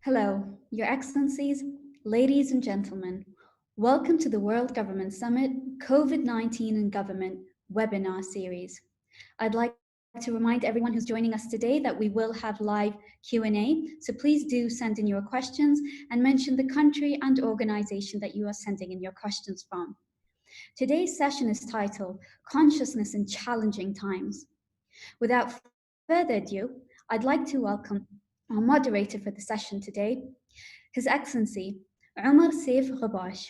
Hello, Your Excellencies, ladies and gentlemen. Welcome to the World Government Summit COVID-19 and Government webinar series. I'd like to remind everyone who's joining us today that we will have live Q&A, so please do send in your questions and mention the country and organization that you are sending in your questions from. Today's session is titled Consciousness in Challenging Times. Without further ado, I'd like to welcome our moderator for the session today, His Excellency Omar Saif Ghobash,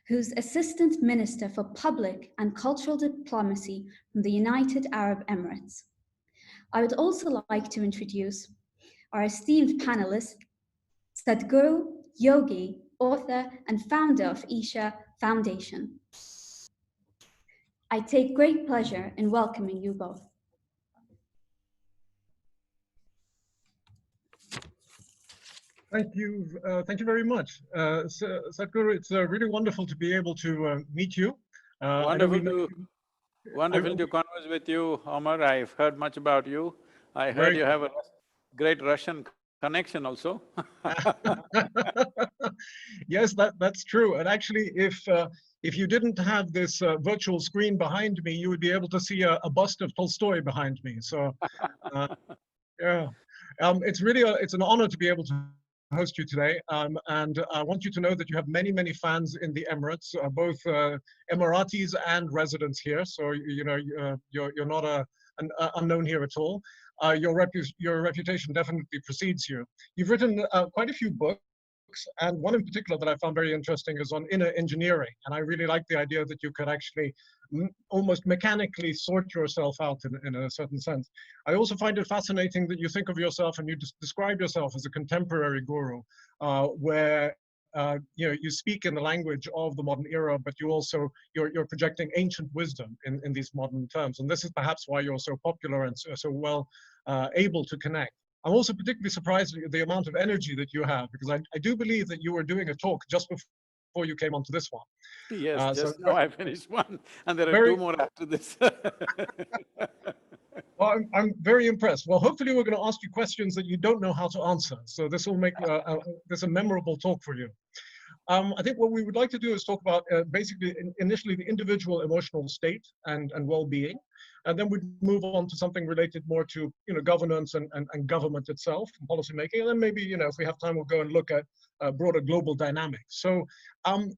who's Assistant Minister for Public and Cultural Diplomacy from the United Arab Emirates. I would also like to introduce our esteemed panelists, Sadhguru, yogi, author, and founder of Isha Foundation. I take great pleasure in welcoming you both. Thank you very much. Sadhguru, it's really wonderful to be able to meet you. Wonderful to converse with you, Omar. I've heard much about you. I heard you have a great Russian connection also. Yes, that's true. And actually, if you didn't have this virtual screen behind me, you would be able to see a bust of Tolstoy behind me. So, yeah, it's an honor to be able to host you today, and I want you to know that you have many fans in the Emirates, both Emiratis and residents here. So you're not an unknown here at all. Your reputation definitely precedes you. You've written quite a few books, and one in particular that I found very interesting is on inner engineering. And I really like the idea that you could actually almost mechanically sort yourself out in a certain sense. I also find it fascinating that you think of yourself and you describe yourself as a contemporary guru, where you speak in the language of the modern era, but you're projecting ancient wisdom in these modern terms. And this is perhaps why you're so popular and so well able to connect. I'm also particularly surprised at the amount of energy that you have, because I do believe that you were doing a talk just before you came onto this one. Yes, just now I finished one, and there are two more after this. Well, I'm very impressed. Well, hopefully we're going to ask you questions that you don't know how to answer. So this will make this a memorable talk for you. I think what we would like to do is talk about basically initially the individual emotional state and well-being, and then we'd move on to something related more to governance and government itself and policy making, and then maybe if we have time we'll go and look at broader global dynamics. So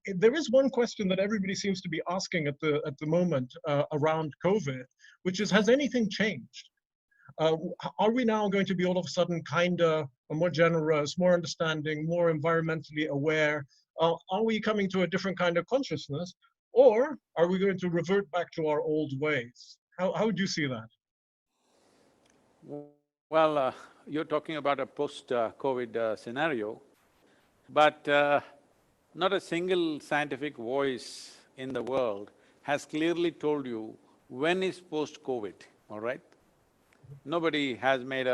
there is one question that everybody seems to be asking at the moment around COVID, which is, has anything changed? Are we now going to be all of a sudden kinder, more generous, more understanding, more environmentally aware? Are we coming to a different kind of consciousness, or are we going to revert back to our old ways? How would you see that? Well, you're talking about a post-COVID scenario, but not a single scientific voice in the world has clearly told you when is post-COVID, all right? Nobody has made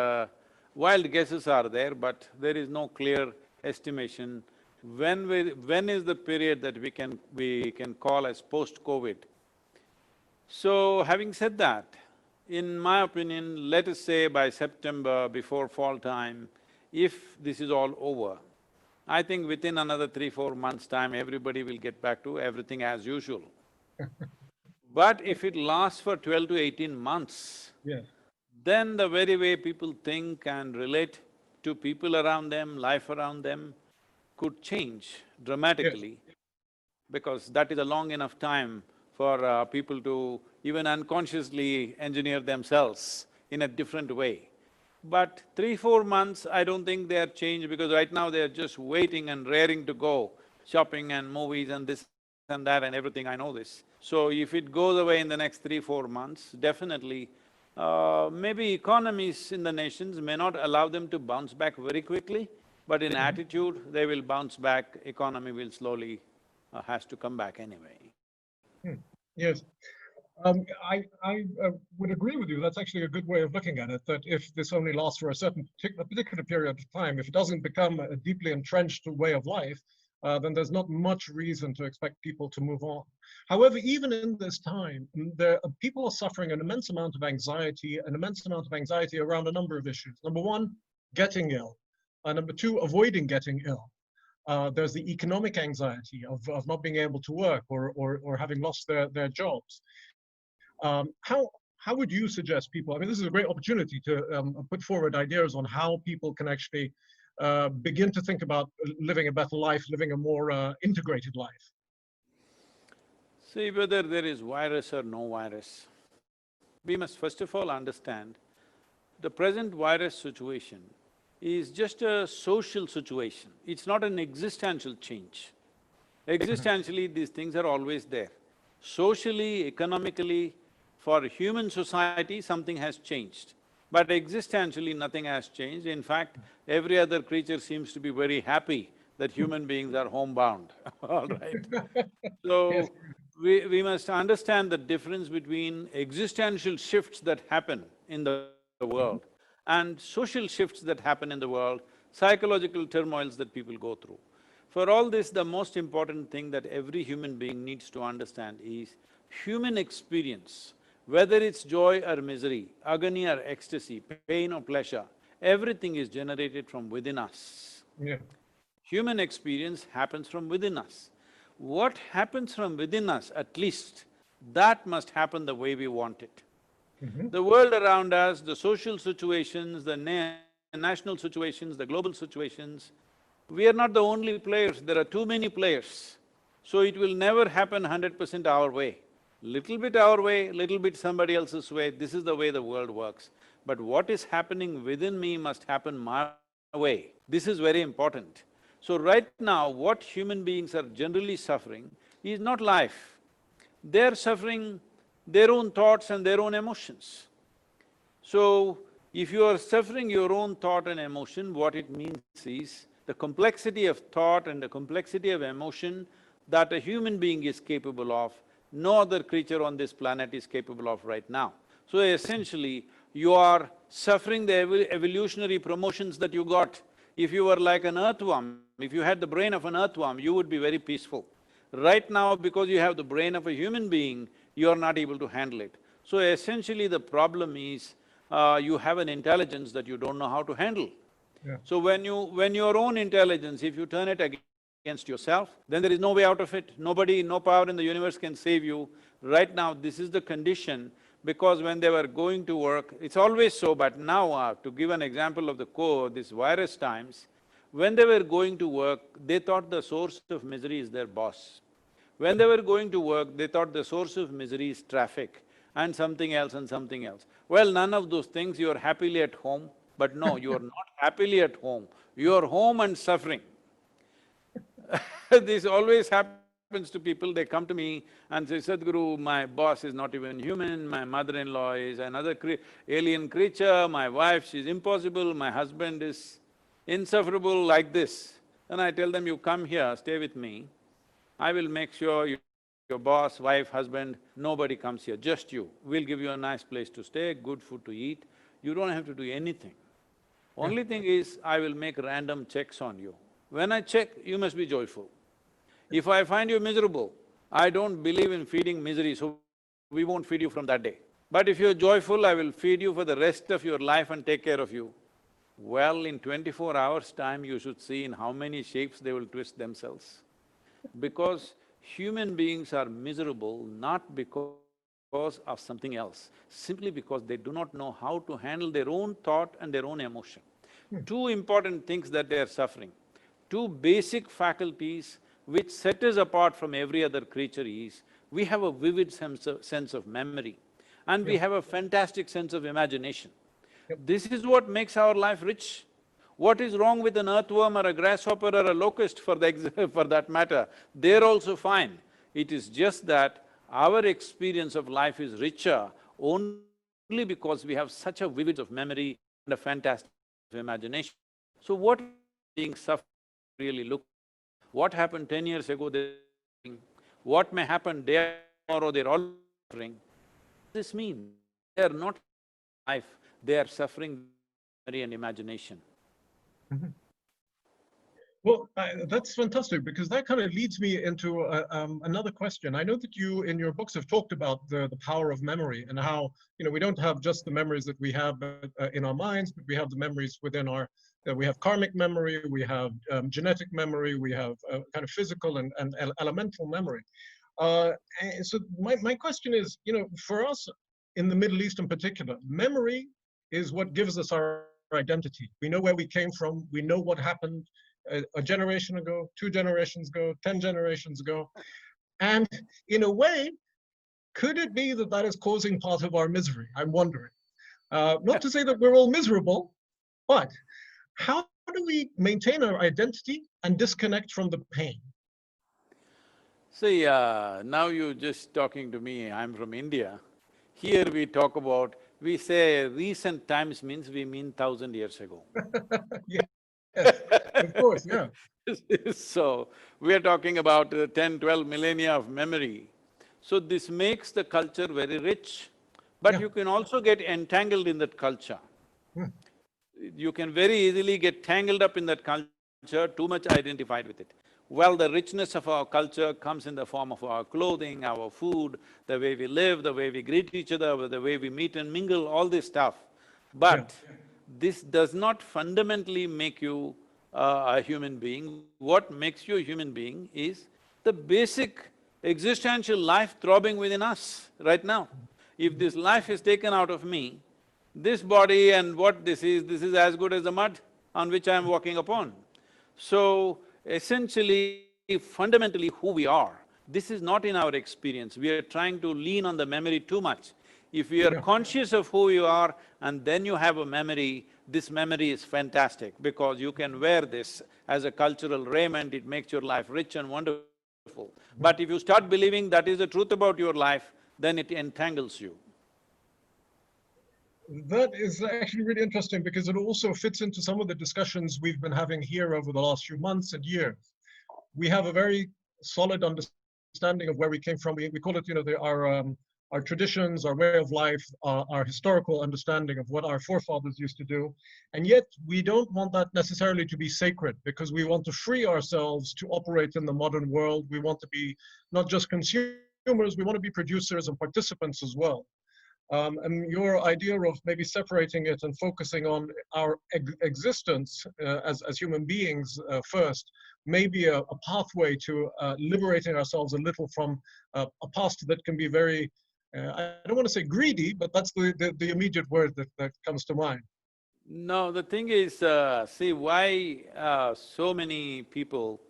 wild guesses are there, but there is no clear estimation when is the period that we can call as post-COVID. So, having said that, in my opinion, let us say by September, before fall time, if this is all over, I think within another 3-4 months' time, everybody will get back to everything as usual. But if it lasts for 12 to 18 months, then the very way people think and relate to people around them, life around them, could change dramatically, because that is a long enough time for people to even unconsciously engineer themselves in a different way. But 3-4 months, I don't think they are changed, because right now they are just waiting and raring to go, shopping and movies and this and that and everything, I know this. So if it goes away in the next 3-4 months, definitely maybe economies in the nations may not allow them to bounce back very quickly, but in attitude, they will bounce back, economy will slowly has to come back anyway. Yes. I would agree with you. That's actually a good way of looking at it, that if this only lasts for a particular period of time, if it doesn't become a deeply entrenched way of life, then there's not much reason to expect people to move on. However, even in this time, people are suffering an immense amount of anxiety around a number of issues. Number one, getting ill. Number two, avoiding getting ill. There's the economic anxiety of not being able to work or having lost their jobs. How would you suggest people, I mean, this is a great opportunity to put forward ideas on how people can actually begin to think about living a better life, living a more integrated life. See, whether there is virus or no virus, we must first of all understand the present virus situation is just a social situation, it's not an existential change. Existentially, these things are always there. Socially, economically, for human society, something has changed. But existentially, nothing has changed. In fact, every other creature seems to be very happy that human beings are homebound, all right? Yes. So, we must understand the difference between existential shifts that happen in the world Mhm. and social shifts that happen in the world, psychological turmoils that people go through. For all this, the most important thing that every human being needs to understand is human experience, whether it's joy or misery, agony or ecstasy, pain or pleasure, everything is generated from within us. Yeah. Human experience happens from within us. What happens from within us, at least, that must happen the way we want it. Mhm. The world around us, the social situations, the national situations, the global situations, we are not the only players, there are too many players. So it will never happen 100% our way. Little bit our way, little bit somebody else's way, this is the way the world works. But what is happening within me must happen my way. This is very important. So right now, what human beings are generally suffering is not life. They're suffering their own thoughts and their own emotions. So, if you are suffering your own thought and emotion, what it means is the complexity of thought and the complexity of emotion that a human being is capable of, no other creature on this planet is capable of right now. So essentially, you are suffering the evolutionary promotions that you got. If you were like an earthworm, if you had the brain of an earthworm, you would be very peaceful. Right now, because you have the brain of a human being, you are not able to handle it. So essentially, the problem is you have an intelligence that you don't know how to handle. Yeah. So when your own intelligence, if you turn it against yourself, then there is no way out of it. Nobody, no power in the universe can save you. Right now, this is the condition because when they were going to work, it's always so, but now to give an example of this virus times, when they were going to work, they thought the source of misery is their boss. When they were going to work, they thought the source of misery is traffic and something else and something else. Well, none of those things, you are happily at home, but no, you are not happily at home, you are home and suffering. This always happens to people, they come to me and say, Sadhguru, my boss is not even human, my mother-in-law is another alien creature, my wife, she's impossible, my husband is insufferable like this. Then I tell them, you come here, stay with me, I will make sure your boss, wife, husband, nobody comes here, just you. We'll give you a nice place to stay, good food to eat, you don't have to do anything. Yeah. Only thing is, I will make random checks on you. When I check, you must be joyful. If I find you miserable, I don't believe in feeding misery, so we won't feed you from that day. But if you're joyful, I will feed you for the rest of your life and take care of you. Well, in 24 hours' time, you should see in how many shapes they will twist themselves. Because human beings are miserable not because of something else, simply because they do not know how to handle their own thought and their own emotion. Hmm. Two important things that they are suffering, two basic faculties which set us apart from every other creature is, we have a vivid sense of memory and we Yeah. have a fantastic sense of imagination. Yep. This is what makes our life rich. What is wrong with an earthworm or a grasshopper or a locust for for that matter? They're also fine. It is just that our experience of life is richer only because we have such a vivid sense of memory and a fantastic sense of imagination. So what is human beings suffering really look? What happened 10 years ago, they're suffering. What may happen day after tomorrow, they're already suffering. What does this mean? They are not suffering their life, they are suffering their own memory and imagination. Mhm. Well, that's fantastic because that kind of leads me into another question. I know that you, in your books, have talked about the power of memory and how, we don't have just the memories that we have in our minds, but we have the memories within our, we have karmic memory, we have genetic memory, we have kind of physical and elemental memory. So my question is, for us in the Middle East in particular, memory is what gives us our identity. We know where we came from, we know what happened a generation ago, 2 generations ago, 10 generations ago. And in a way, could it be that that is causing part of our misery? I'm wondering. Not to say that we're all miserable, but how do we maintain our identity and disconnect from the pain? See, now you're just talking to me, I'm from India. Here we talk about, we say recent times means we mean 1,000 years ago. Yes, of course, yeah. So, we are talking about 10, 12 millennia of memory. So this makes the culture very rich, but Yeah. you can also get entangled in that culture. Hmm. You can very easily get tangled up in that culture, too much identified with it. Well, the richness of our culture comes in the form of our clothing, our food, the way we live, the way we greet each other, the way we meet and mingle, all this stuff. Yeah. But this does not fundamentally make you a human being. What makes you a human being is the basic existential life throbbing within us right now. If this life is taken out of me, this body and what this is as good as the mud on which I am walking upon. So, essentially, fundamentally who we are, this is not in our experience. We are trying to lean on the memory too much. If we are Yeah. conscious of who you are and then you have a memory, this memory is fantastic because you can wear this as a cultural raiment, it makes your life rich and wonderful. But if you start believing that is the truth about your life, then it entangles you. That is actually really interesting because it also fits into some of the discussions we've been having here over the last few months and years. We have a very solid understanding of where we came from. We call it, our traditions, our way of life, our historical understanding of what our forefathers used to do. And yet we don't want that necessarily to be sacred because we want to free ourselves to operate in the modern world. We want to be not just consumers, we want to be producers and participants as well. And your idea of maybe separating it and focusing on our existence as human beings first may be a pathway to liberating ourselves a little from a past that can be very, I don't want to say greedy, but that's the immediate word that comes to mind. No, the thing is, see why so many people,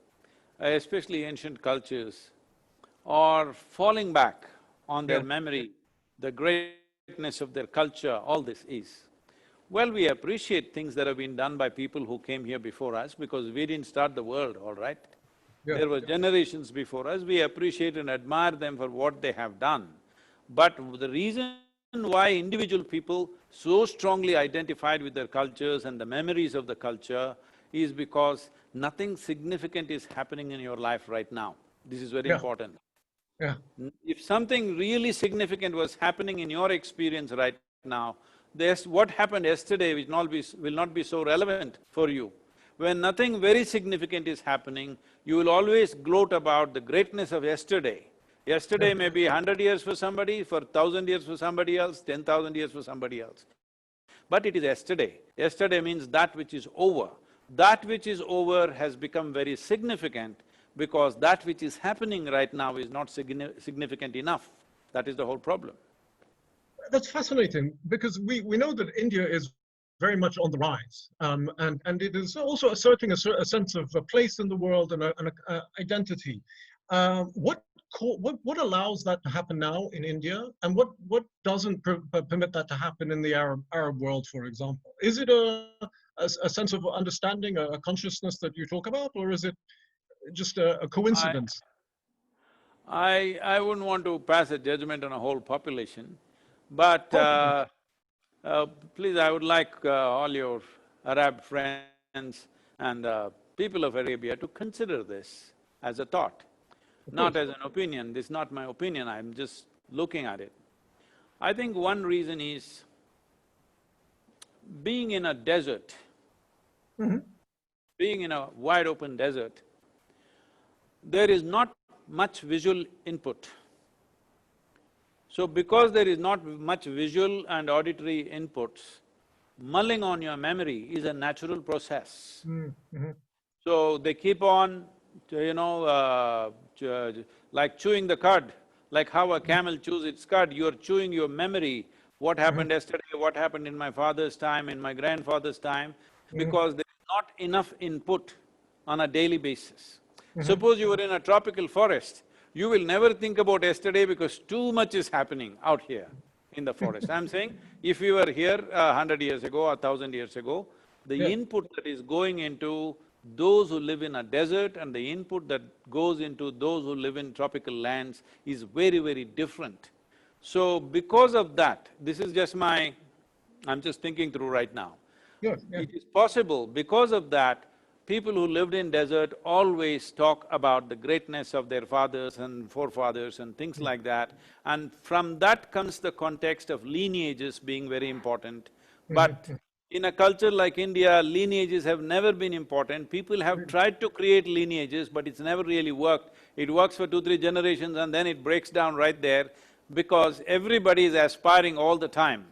especially ancient cultures, are falling back on their Yeah, memory, the greatness of their culture, all this is. Well, we appreciate things that have been done by people who came here before us because we didn't start the world, all right? yeah, There were generations before us, we appreciate and admire them for what they have done. But the reason why individual people so strongly identified with their cultures and the memories of the culture is because nothing significant is happening in your life right now. This is very yeah, important. yeah. If something really significant was happening in your experience right now, what happened yesterday will not be so relevant for you. When nothing very significant is happening, you will always gloat about the greatness of yesterday. Yeah. Yesterday may be 100 years for somebody, for 1,000 years for somebody else, 10,000 years for somebody else. But it is yesterday. Yesterday means that which is over. That which is over has become very significant because that which is happening right now is not significant enough. That is the whole problem. That's fascinating because we know that India is very much on the rise, and it is also asserting a sense of a place in the world and a identity. What what allows that to happen now in India, and what doesn't permit that to happen in the Arab world, for example? Is it a sense of understanding, a consciousness that you talk about, or is it just a I… coincidence? I wouldn't want to pass a judgment on a whole population, but Okay. uh, please, I would like all your Arab friends and people of Arabia to consider this as a thought, Of not course. as an opinion. This is not my opinion, I'm just looking at it. I think one reason is being in a desert, Hmm. being in a wide open desert, there is not much visual input. So because there is not much visual and auditory inputs, mulling on your memory is a natural process. Mm-hmm. So they keep on, like chewing the cud, like how a camel chews its cud, you're chewing your memory, what Mm-hmm. happened yesterday, what happened in my father's time, in my grandfather's time, Mm-hmm. because there is not enough input on a daily basis. Mm-hmm. Suppose you were in a tropical forest, you will never think about yesterday because too much is happening out here in the forest. I'm saying, if you were here 100 years ago or 1,000 years ago, the Yeah. input that is going into those who live in a desert and the input that goes into those who live in tropical lands is very, very different. So because of that, this is just my… I'm just thinking through right now. Yeah. Yeah. It is possible, because of that, people who lived in desert always talk about the greatness of their fathers and forefathers and things like that, and from that comes the context of lineages being very important. But Mm-hmm. in a culture like India, lineages have never been important. People have tried to create lineages, but it's never really worked. It works for 2, 3 generations and then it breaks down right there because everybody is aspiring all the time.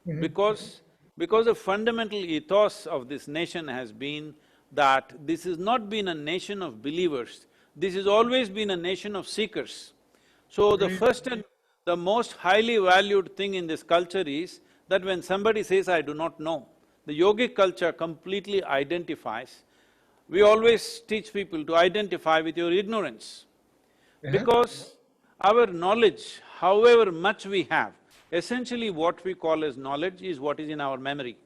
Mm-hmm. Because the fundamental ethos of this nation has been that this has not been a nation of believers, this has always been a nation of seekers. So the Great. first and the most highly valued thing in this culture is that when somebody says, "I do not know," the yogic culture completely identifies. We always teach people to identify with your ignorance. Uh-huh. Because our knowledge, however much we have, essentially what we call as knowledge is what is in our memory.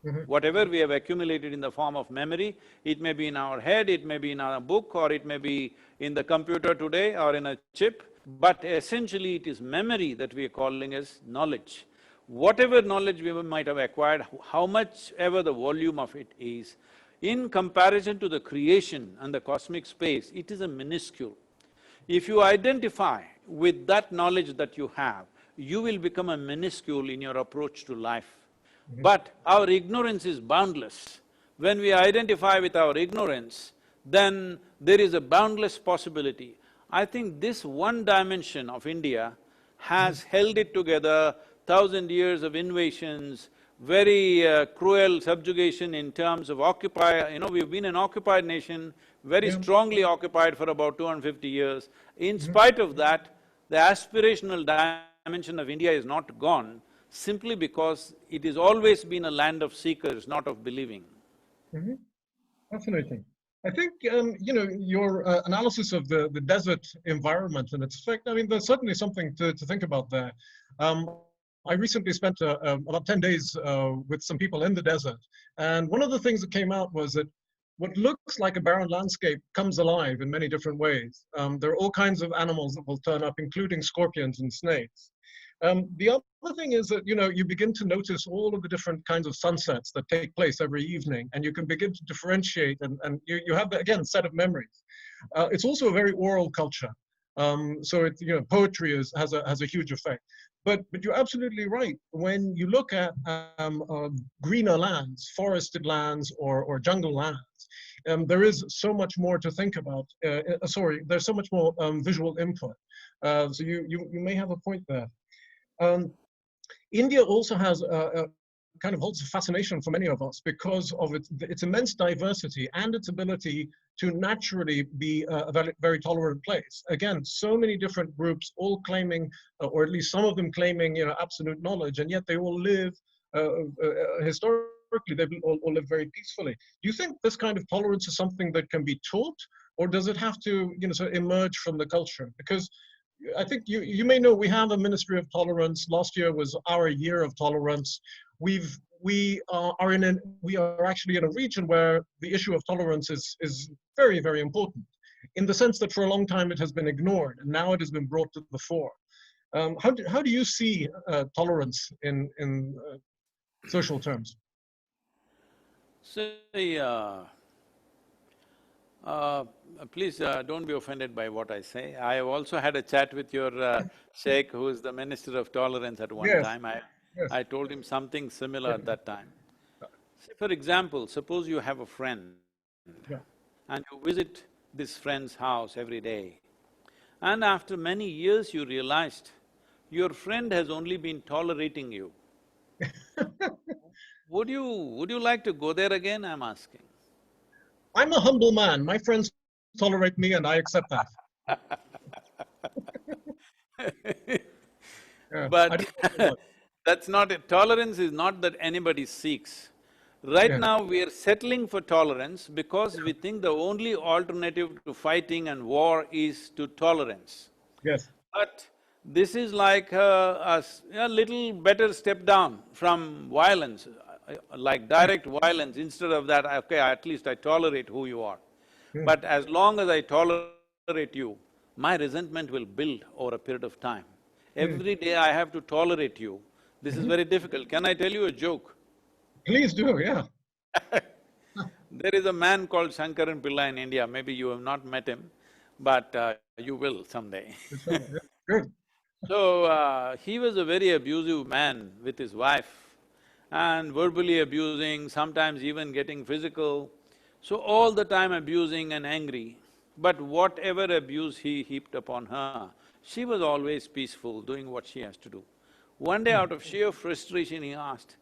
Mm-hmm. Whatever we have accumulated in the form of memory, it may be in our head, it may be in our book, or it may be in the computer today or in a chip, but essentially it is memory that we are calling as knowledge. Whatever knowledge we might have acquired, how much ever the volume of it is, in comparison to the creation and the cosmic space, it is a minuscule. If you identify with that knowledge that you have, you will become a minuscule in your approach to life. Mm-hmm. But our ignorance is boundless. When we identify with our ignorance, then there is a boundless possibility. I think this one dimension of India has held it together, 1,000 years of invasions, very cruel subjugation in terms of occupy… we've been an occupied nation, very Yeah. strongly occupied for about 250 years. In Mm-hmm. spite of that, the aspirational dimension of India is not gone, simply because it has always been a land of seekers, not of believing. Mm-hmm. Fascinating. I think, your analysis of the desert environment and its effect, I mean, there's certainly something to think about there. I recently spent about 10 days with some people in the desert. And one of the things that came out was that what looks like a barren landscape comes alive in many different ways. There are all kinds of animals that will turn up, including scorpions and snakes. The other thing is that, you begin to notice all of the different kinds of sunsets that take place every evening, and you can begin to differentiate, and you have, again, set of memories. It's also a very oral culture. So poetry has a huge effect. But you're absolutely right. When you look at greener lands, forested lands, or jungle lands, there is so much more to think about. There's so much more visual input. So you may have a point there. Um, India also has kind of holds a fascination for many of us because of its immense diversity and its ability to naturally be a very, very tolerant place. Again, so many different groups, all claiming, or at least some of them claiming, absolute knowledge, and yet they all live historically. They've all live very peacefully. Do you think this kind of tolerance is something that can be taught, or does it have to, sort of emerge from the culture? Because I think you may know we have a Ministry of Tolerance. Last year was our year of tolerance. We are actually in a region where the issue of tolerance is very, very important, in the sense that for a long time it has been ignored, and now it has been brought to the fore. How do you see tolerance in social terms? See, please don't be offended by what I say. I have also had a chat with your Sheikh, who is the Minister of Tolerance at one Yes, time. yes, I told him something similar at definitely. that time. See, for example, suppose you have a friend Yeah. and you visit this friend's house every day, and after many years you realized your friend has only been tolerating you. Would you like to go there again, I'm asking? I'm a humble man. My friends tolerate me, and I accept that. Yeah, I But don't know about. that's not it. Tolerance is not that anybody seeks. Right Yeah, now, we are settling for tolerance because we think the only alternative to fighting and war is to tolerance. yes, But this is like a little better step down from violence, like direct violence. Instead of that, okay, at least I tolerate who you are. yeah, But as long as I tolerate you, my resentment will build over a period of time. yeah. Every day I have to tolerate you. This is Mhm. very difficult. Can I tell you a joke? Please do, yeah. There is a man called Shankaran Pillai in India, maybe you have not met him, but you will someday. It's, yeah. Good. So, he was a very abusive man with his wife and verbally abusing, sometimes even getting physical. So all the time abusing and angry. But whatever abuse he heaped upon her, she was always peaceful, doing what she has to do. One day out of sheer frustration he asked,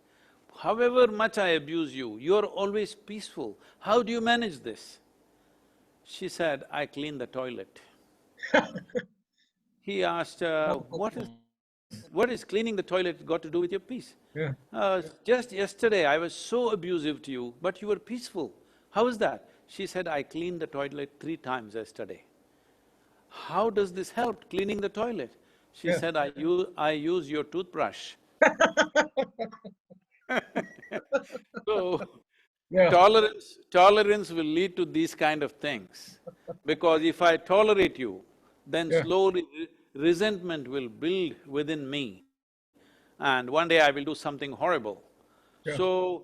however much I abuse you, you're always peaceful. How do you manage this? She said, I clean the toilet. He asked, what is cleaning the toilet got to do with your peace? Yeah, Just yesterday I was so abusive to you, but you were peaceful. How is that? She said, I cleaned the toilet 3 times yesterday. How does this help, cleaning the toilet? She yeah, said, I use your toothbrush. So, yeah, tolerance will lead to these kind of things. Because if I tolerate you, then yeah, slowly resentment will build within me, and one day I will do something horrible. yeah. So,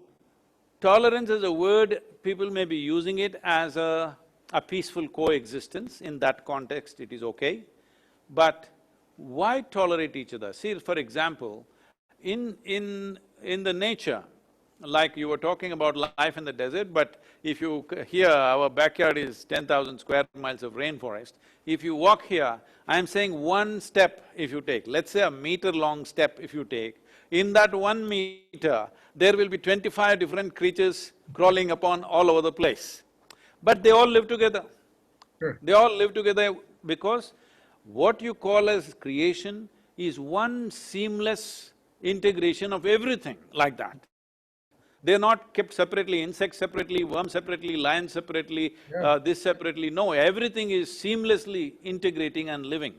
tolerance as a word, people may be using it as a peaceful coexistence. In that context, it is okay. But why tolerate each other? See, for example, in the nature, like you were talking about life in the desert, but if you… here, our backyard is 10,000 square miles of rainforest. If you walk here, I'm saying one step if you take, let's say a meter-long step if you take, in that 1 meter, there will be 25 different creatures crawling upon all over the place. But they all live together. Sure. They all live together because what you call as creation is one seamless integration of everything like that. They're not kept separately, insects separately, worms separately, lions separately, Yeah. this separately. No, everything is seamlessly integrating and living.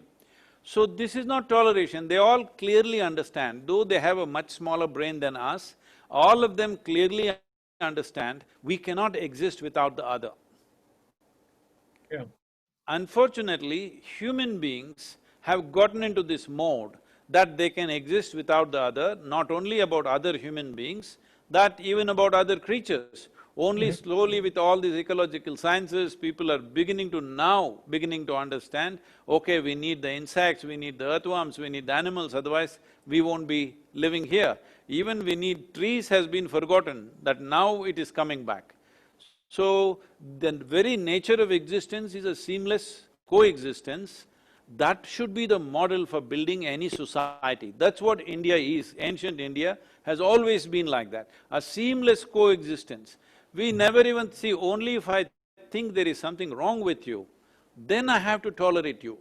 So this is not toleration, they all clearly understand, though they have a much smaller brain than us, all of them clearly understand we cannot exist without the other. Yeah. Unfortunately, human beings have gotten into this mode that they can exist without the other, not only about other human beings, that even about other creatures. Only Mhm. slowly with all these ecological sciences, people are beginning to understand, okay, we need the insects, we need the earthworms, we need the animals, otherwise we won't be living here. Even we need trees has been forgotten, that now it is coming back. So, the very nature of existence is a seamless coexistence. That should be the model for building any society. That's what India is. Ancient India has always been like that, a seamless coexistence. We never even see, only if I think there is something wrong with you, then I have to tolerate you.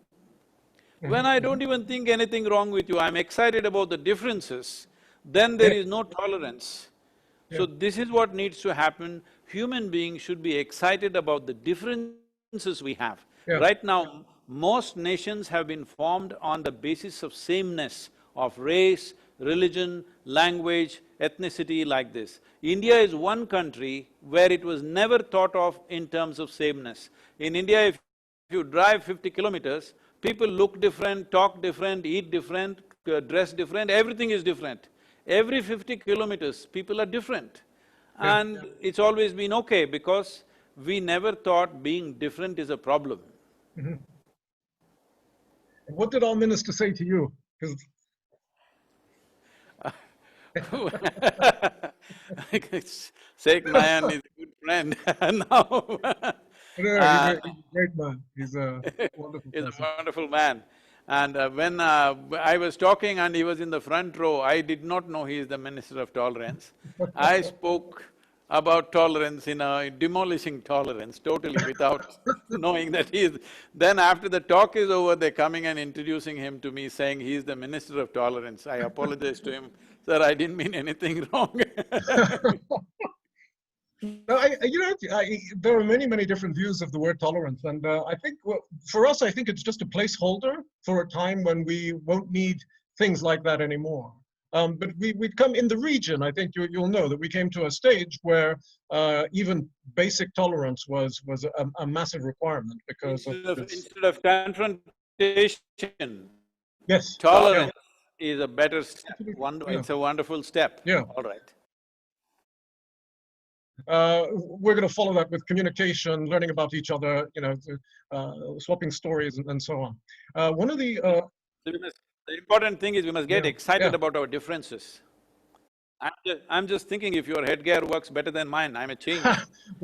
When Mhm. I don't even think anything wrong with you, I'm excited about the differences, then Yeah, there is no tolerance. yeah, So this is what needs to happen. Human beings should be excited about the differences we have. Right yeah, now, most nations have been formed on the basis of sameness of race, religion, language, ethnicity like this. India is one country where it was never thought of in terms of sameness. In India, if you drive 50 km, people look different, talk different, eat different, dress different, everything is different. Every 50 km, people are different. yeah. And it's always been okay because we never thought being different is a problem. Mhm. And what did our minister say to you? 'Cause Sheikh Nayan is a good friend now. Yeah, And he's a great man. He's a wonderful he's a person. wonderful man. And when I was talking and he was in the front row, I did not know he is the Minister of Tolerance. I spoke about tolerance in a demolishing tolerance totally without knowing that he is… Then after the talk is over, they're coming and introducing him to me saying he is the Minister of Tolerance. I apologized to him, "Sir, I didn't mean anything wrong." No, there are many, many different views of the word tolerance, and I think for us, I think it's just a placeholder for a time when we won't need things like that anymore. But we've come in the region. I think you'll know that we came to a stage where even basic tolerance was a massive requirement because of this. Instead of confrontation, Yes, yeah, tolerance is a better step. absolutely, yeah, It's a wonderful step. yeah. All right. We're going to follow that with communication, learning about each other, swapping stories and so on. One of the So the important thing is we must get yeah, excited yeah. about our differences. I'm just thinking if your headgear works better than mine, I may change.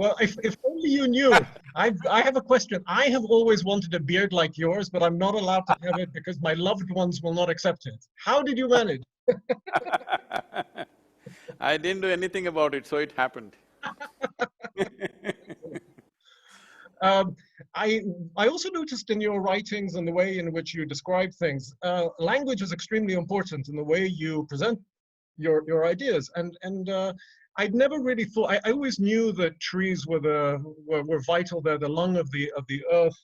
Well, if only you knew. I have a question. I have always wanted a beard like yours, but I'm not allowed to have it because my loved ones will not accept it. How did you manage? I didn't do anything about it, so it happened. Um, I I also noticed in your writings and the way in which you describe things, language is extremely important in the way you present your ideas. And I'd never really thought. I always knew that trees were vital. They're the lung of the earth.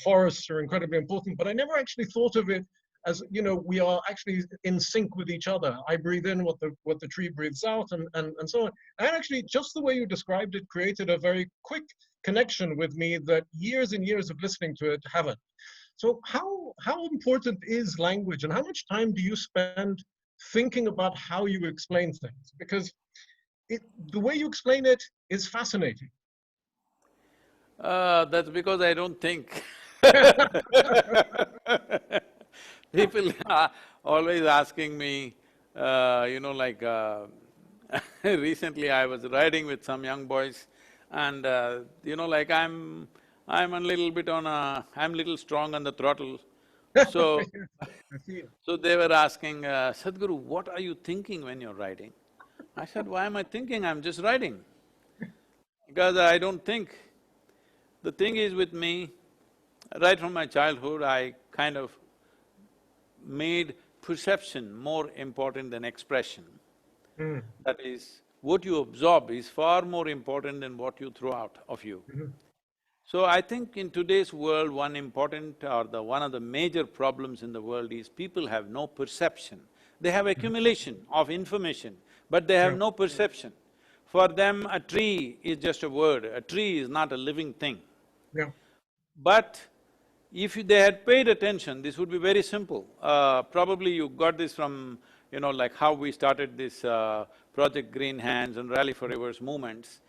Forests are incredibly important, but I never actually thought of it as we are actually in sync with each other. I breathe in what the tree breathes out, and so on. And actually, just the way you described it created a very quick connection with me that years and years of listening to it haven't. So how important is language, and how much time do you spend thinking about how you explain things? Because the way you explain it is fascinating. That's because I don't think. People are always asking me, recently I was riding with some young boys and, I'm a little bit I'm little strong on the throttle. So, I feel. so they were asking, "Sadhguru, what are you thinking when you're riding?" I said, "Why am I thinking? I'm just riding." Because I don't think. The thing is with me, right from my childhood, I kind of made perception more important than expression. Mm, That is, what you absorb is far more important than what you throw out of you. mhm, So I think in today's world, one of the major problems in the world is people have no perception. They have mhm. accumulation of information, but they have Yeah, no perception. For them, a tree is just a word, a tree is not a living thing. yeah, But if they had paid attention, this would be very simple. Probably you got this from, like how we started this Project Green Hands and Rally for Rivers movements.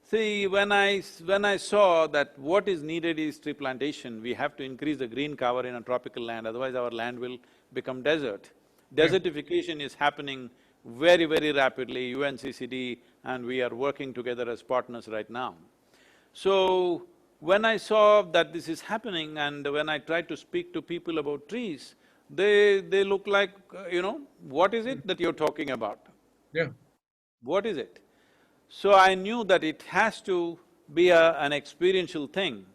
See, when I saw that what is needed is tree plantation, we have to increase the green cover in a tropical land, otherwise our land will become desert. yeah. Desertification is happening very, very rapidly, UNCCD, and we are working together as partners right now. So, when I saw that this is happening and when I tried to speak to people about trees, they look like, what is Mm, it that you're talking about? yeah. What is it? So I knew that it has to be an experiential thing.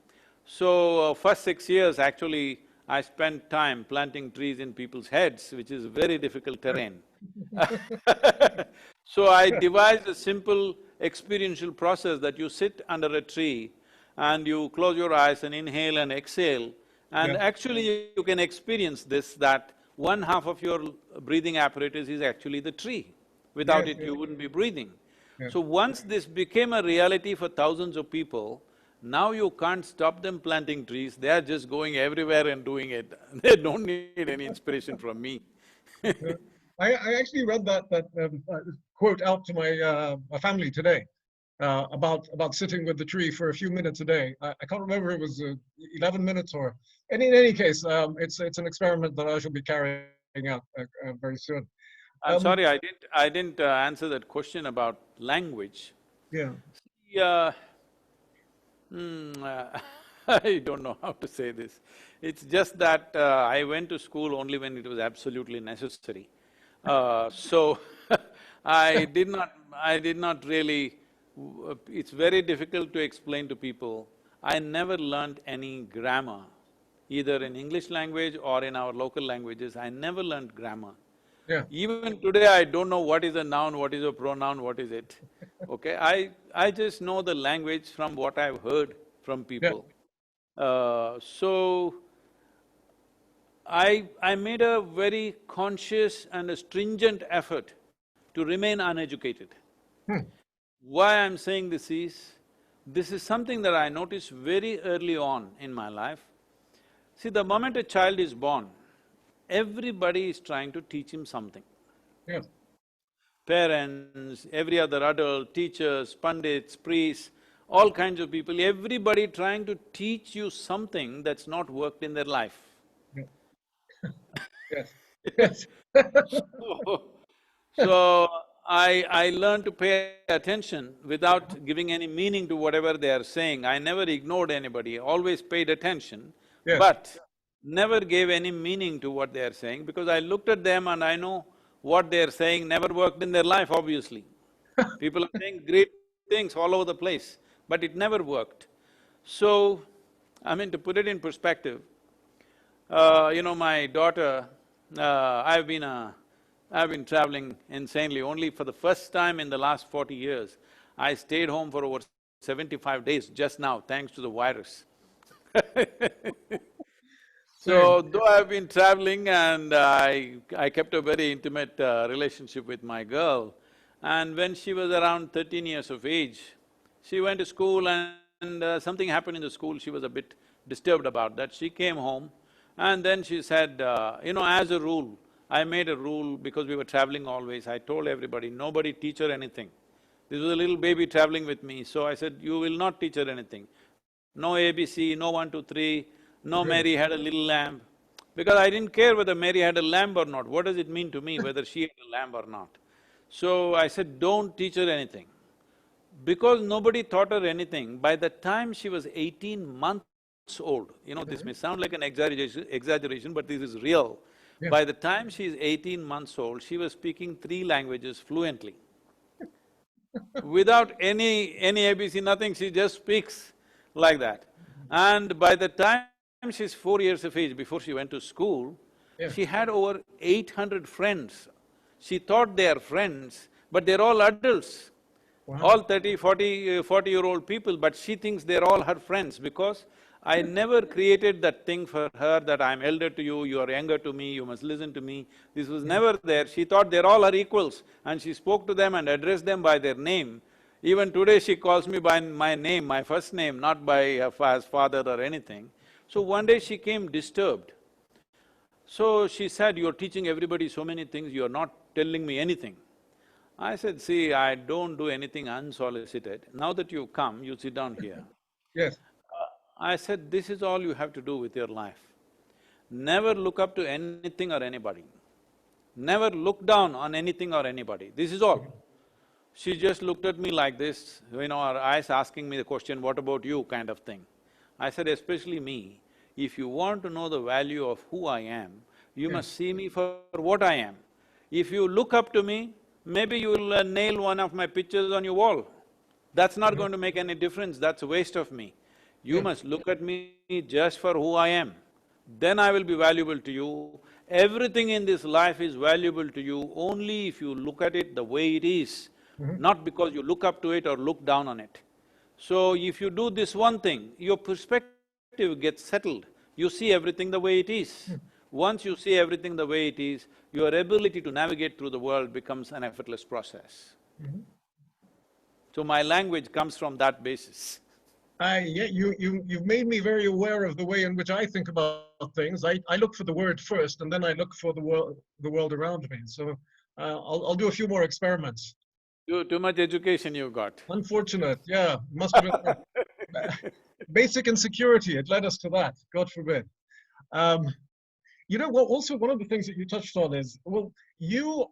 So, first 6 years actually, I spent time planting trees in people's heads, which is very difficult terrain. So I devised a simple experiential process that you sit under a tree and you close your eyes and inhale and exhale, and Yeah. actually you can experience this, that one half of your breathing apparatus is actually the tree. Without Yes, it, yes, you wouldn't be breathing. yeah. So once this became a reality for thousands of people, now you can't stop them planting trees, they are just going everywhere and doing it. They don't need any inspiration from me. Yeah. I actually read that quote out to my family today about sitting with the tree for a few minutes a day. I can't remember if it was 11 minutes or… And in any case, it's an experiment that I shall be carrying out very soon. I'm Um, sorry, I didn't answer that question about language. yeah. Yeah, I don't know how to say this. It's just that I went to school only when it was absolutely necessary. So I did not really… It's very difficult to explain to people. I never learned any grammar, either in English language or in our local languages. I never learned grammar. Yeah, Even today, I don't know what is a noun, what is a pronoun, what is it. Okay, I just know the language from what I've heard from yeah, people. So I made a very conscious and a stringent effort to remain uneducated. hmm, Why I'm saying this is something that I noticed very early on in my life. See, the moment a child is born, everybody is trying to teach him something. yeah, Parents, every other adult, teachers, pundits, priests, all kinds of people, everybody trying to teach you something that's not worked in their life. yeah, yes, yes. So, I learned to pay attention without giving any meaning to whatever they are saying. I never ignored anybody, always paid attention, Yes, but never gave any meaning to what they are saying because I looked at them and I know what they are saying never worked in their life, obviously. People are saying great things all over the place, but it never worked. So, I mean, to put it in perspective, my daughter, I've been traveling insanely. Only for the first time in the last 40 years, I stayed home for over 75 days just now, thanks to the virus. same. So, though I've been traveling and I kept a very intimate relationship with my girl, and when she was around 13 years of age, she went to school and something happened in the school, she was a bit disturbed about that. She came home and then she said, as a rule, I made a rule because we were traveling always, I told everybody, nobody teach her anything. This was a little baby traveling with me, so I said, you will not teach her anything. No ABC, no 1, 2, 3, no Mary Good. had a little lamb. Because I didn't care whether Mary had a lamb or not, what does it mean to me whether she had a lamb or not? So I said, don't teach her anything. Because nobody taught her anything, by the time she was 18 months old, this may sound like an exaggeration, but this is real. By Yeah, the time she's 18 months old, she was speaking 3 languages fluently. Without any ABC, nothing, she just speaks like that. And by the time she's 4 years of age, before she went to school, she yeah, had over 800 friends. She thought they are friends, but they're all adults, all wow, 30, 40, 40-year-old people, but she thinks they're all her friends because I never created that thing for her that I'm elder to you, you are younger to me, you must listen to me. This was yeah, never there. She thought they're all her equals and she spoke to them and addressed them by their name. Even today she calls me by my name, my first name, not by as father or anything. So one day she came disturbed. So she said, you're teaching everybody so many things, you're not telling me anything. I said, see, I don't do anything unsolicited. Now that you've come, you sit down here. yes, I said, this is all you have to do with your life. Never look up to anything or anybody. Never look down on anything or anybody. This is all. She just looked at me like this, her eyes asking me the question, what about you, kind of thing. I said, especially me, if you want to know the value of who I am, you yeah, must see me for what I am. If you look up to me, maybe you will nail one of my pictures on your wall. That's not mhm, going to make any difference, that's a waste of me. You yeah, must look at me just for who I am. Then I will be valuable to you. Everything in this life is valuable to you only if you look at it the way it is, mhm, not because you look up to it or look down on it. So if you do this one thing, your perspective gets settled. You see everything the way it is. mm, Once you see everything the way it is, your ability to navigate through the world becomes an effortless process. mhm. So my language comes from that basis. Yeah, you've made me very aware of the way in which I think about things. I look for the word first, and then I look for the world around me. So I'll do a few more experiments. Too much education you've got. Unfortunate, yeah, must have been basic insecurity. It led us to that. God forbid. Um, well, also one of the things that you touched on is, well, you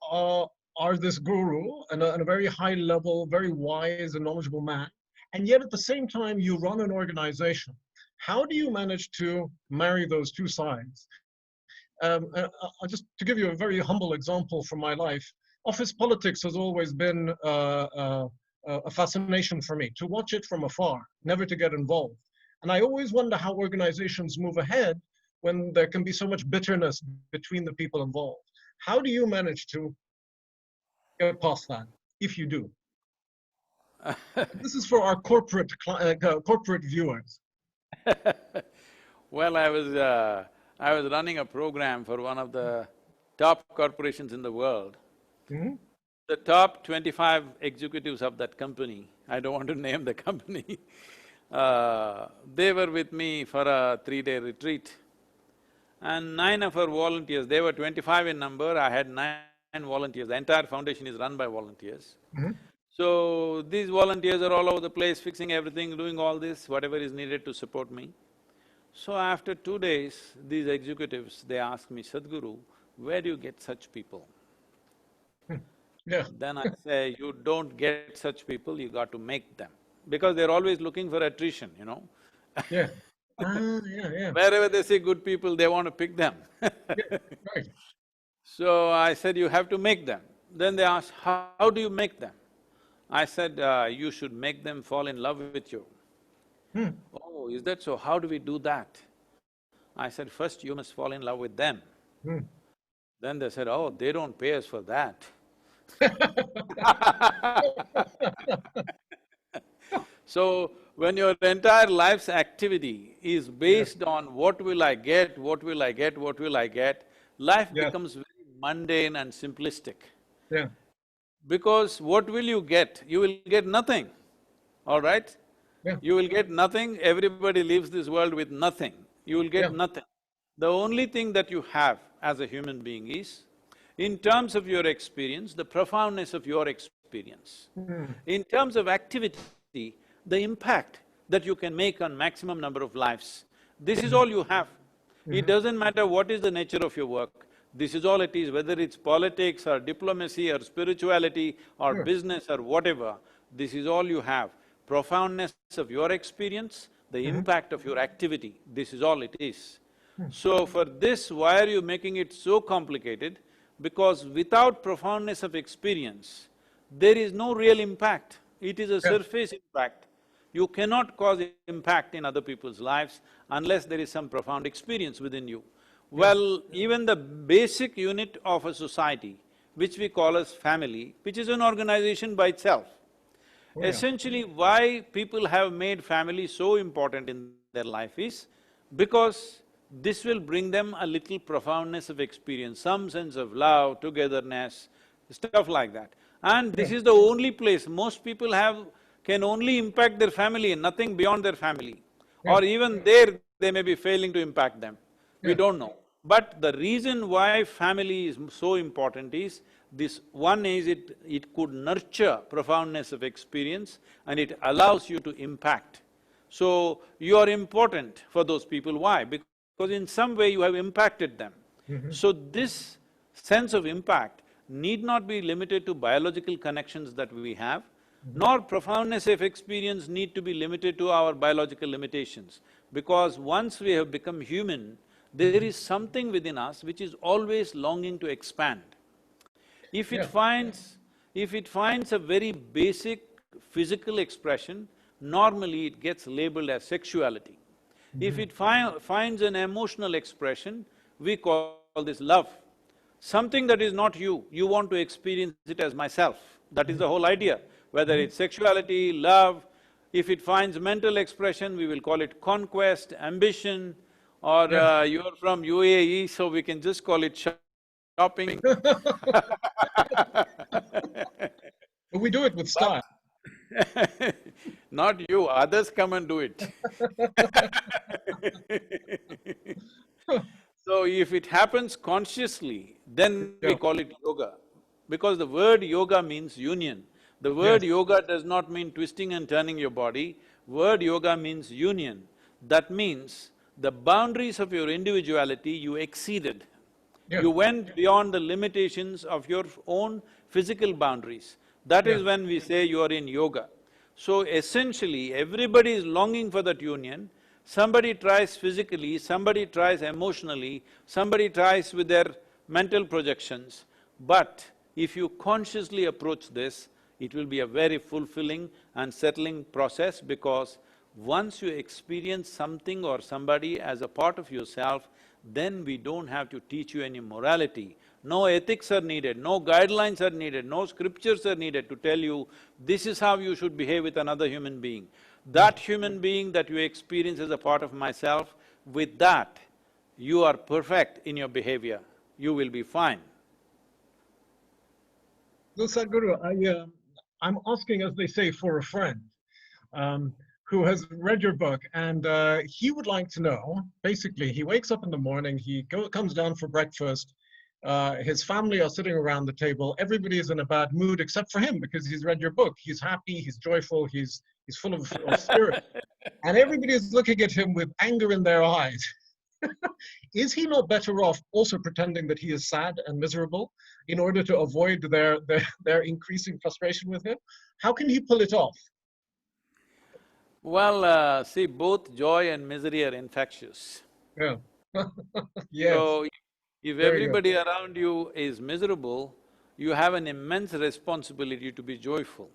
are this guru and a very high level, very wise and knowledgeable man, and yet at the same time you run an organization. How do you manage to marry those two sides? Just to give you a very humble example from my life, office politics has always been a fascination for me, to watch it from afar, never to get involved. And I always wonder how organizations move ahead when there can be so much bitterness between the people involved. How do you manage to get past that, if you do? This is for our corporate viewers. Well, I was running a program for one of the top corporations in the world. Mm-hmm. The top 25 executives of that company, I don't want to name the company, they were with me for a 3-day retreat. And 9 of our volunteers, they were 25 in number, I had 9 volunteers. The entire foundation is run by volunteers. Mm-hmm. So, these volunteers are all over the place, fixing everything, doing all this, whatever is needed to support me. So after 2 days, these executives, they asked me, Sadhguru, where do you get such people? Yeah. Then I say, you don't get such people, you got to make them. Because they're always looking for attrition, you know. Yeah. Yeah. Wherever they see good people, they want to pick them. Yeah. Right. So I said, you have to make them. Then they asked, how do you make them? I said, you should make them fall in love with you. Hmm. Oh, is that so? How do we do that? I said, first you must fall in love with them. Hmm. Then they said, oh, they don't pay us for that. So, when your entire life's activity is based on what will I get, what will I get, what will I get, life Yeah. becomes very mundane and simplistic. Yeah. Because what will you get? You will get nothing, all right? Yeah. You will get nothing, everybody leaves this world with nothing. You will get Yeah. nothing. The only thing that you have as a human being is, in terms of your experience, the profoundness of your experience. Hmm. In terms of activity, the impact that you can make on maximum number of lives. This is all you have. It doesn't matter what is the nature of your work. This is all it is, whether it's politics or diplomacy or spirituality or Sure. business or whatever, this is all you have. Profoundness of your experience, the impact of your activity, this is all it is. So for this, why are you making it so complicated? Because without profoundness of experience, there is no real impact. It is a Yeah. surface impact. You cannot cause impact in other people's lives unless there is some profound experience within you. Well, even the basic unit of a society, which we call as family, which is an organization by itself. Oh, yeah. Essentially, why people have made family so important in their life is because this will bring them a little profoundness of experience, some sense of love, togetherness, stuff like that. And this is the only place most people can only impact their family and nothing beyond their family. Yeah. Or even there, they may be failing to impact them. We Yeah. don't know. But the reason why family is so important is, this one is it could nurture profoundness of experience and it allows you to impact. So, you are important for those people. Why? Because in some way you have impacted them. So, this sense of impact need not be limited to biological connections that we have, nor profoundness of experience need to be limited to our biological limitations. Because once we have become human, there is something within us which is always longing to expand. If it finds a very basic physical expression, normally it gets labeled as sexuality. If it finds an emotional expression, we call this love. Something that is not you, you want to experience it as myself. That is the whole idea. Whether it's sexuality, love, if it finds mental expression, we will call it conquest, ambition, or you're from UAE, so we can just call it shopping. But we do it with style. Not you, others come and do it. So if it happens consciously, then we Yeah. call it yoga. Because the word yoga means union. The word yoga does not mean twisting and turning your body, word yoga means union. That means the boundaries of your individuality you exceeded. Yeah. You went beyond the limitations of your own physical boundaries. That is when we say you are in yoga. So essentially, everybody is longing for that union. Somebody tries physically, somebody tries emotionally, somebody tries with their mental projections. But if you consciously approach this, it will be a very fulfilling and settling process, because once you experience something or somebody as a part of yourself, then we don't have to teach you any morality. No ethics are needed, no guidelines are needed, no scriptures are needed to tell you this is how you should behave with another human being. That human being that you experience as a part of myself, with that, you are perfect in your behavior, you will be fine. So Sadhguru, I'm asking, as they say, for a friend um, who has read your book, and he would like to know, basically, he wakes up in the morning, comes down for breakfast, his family are sitting around the table, everybody is in a bad mood except for him because he's read your book. He's happy, he's joyful, he's full of spirit. And everybody is looking at him with anger in their eyes. Is he not better off also pretending that he is sad and miserable in order to avoid their increasing frustration with him? How can he pull it off? Well, see, both joy and misery are infectious. Yeah. Yes, So, if very good. everybody around you is miserable, you have an immense responsibility to be joyful.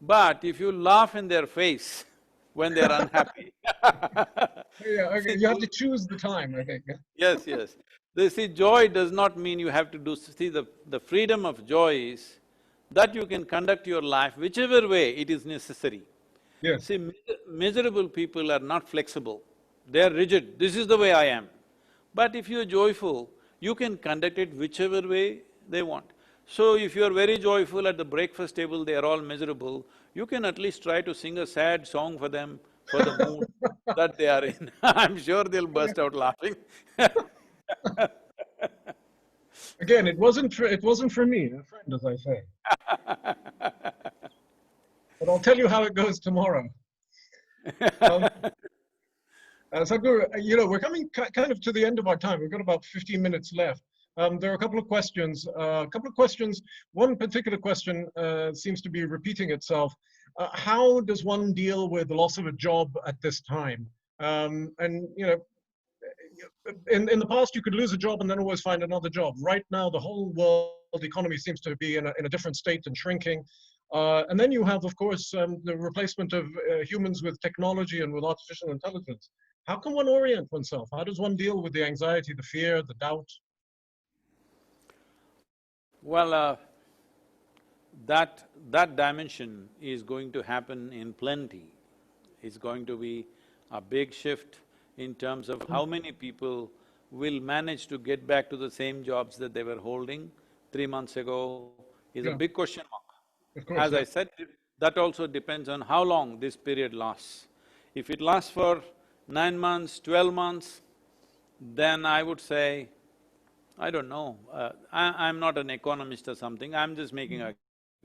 But if you laugh in their face when they're unhappy Yeah, okay. see, You have to choose the time, I think. yes, yes. They see, joy does not mean you have to do… See, the freedom of joy is that you can conduct your life whichever way it is necessary. Yes. See, miserable people are not flexible, they are rigid, this is the way I am. But if you're joyful, you can conduct it whichever way they want. So if you're very joyful at the breakfast table, they are all miserable, you can at least try to sing a sad song for them, for the mood that they are in. I'm sure they'll burst out laughing. Again, it wasn't for me, a friend, as I say. But I'll tell you how it goes tomorrow. Um, Sadhguru, we're coming kind of to the end of our time. We've got about 15 minutes left. There are a couple of questions. One particular question seems to be repeating itself. How does one deal with the loss of a job at this time? And in the past, you could lose a job and then always find another job. Right now, the whole world economy seems to be in a different state and shrinking. And then you have, of course, the replacement of humans with technology and with artificial intelligence. How can one orient oneself? How does one deal with the anxiety, the fear, the doubt? Well, that dimension is going to happen in plenty. It's going to be a big shift in terms of how many people will manage to get back to the same jobs that they were holding 3 months ago is a Yeah, big question mark. of course. As Yeah. I said, that also depends on how long this period lasts. If it lasts for 9 months, 12 months, then I would say, I don't know, I'm not an economist or something, I'm just making a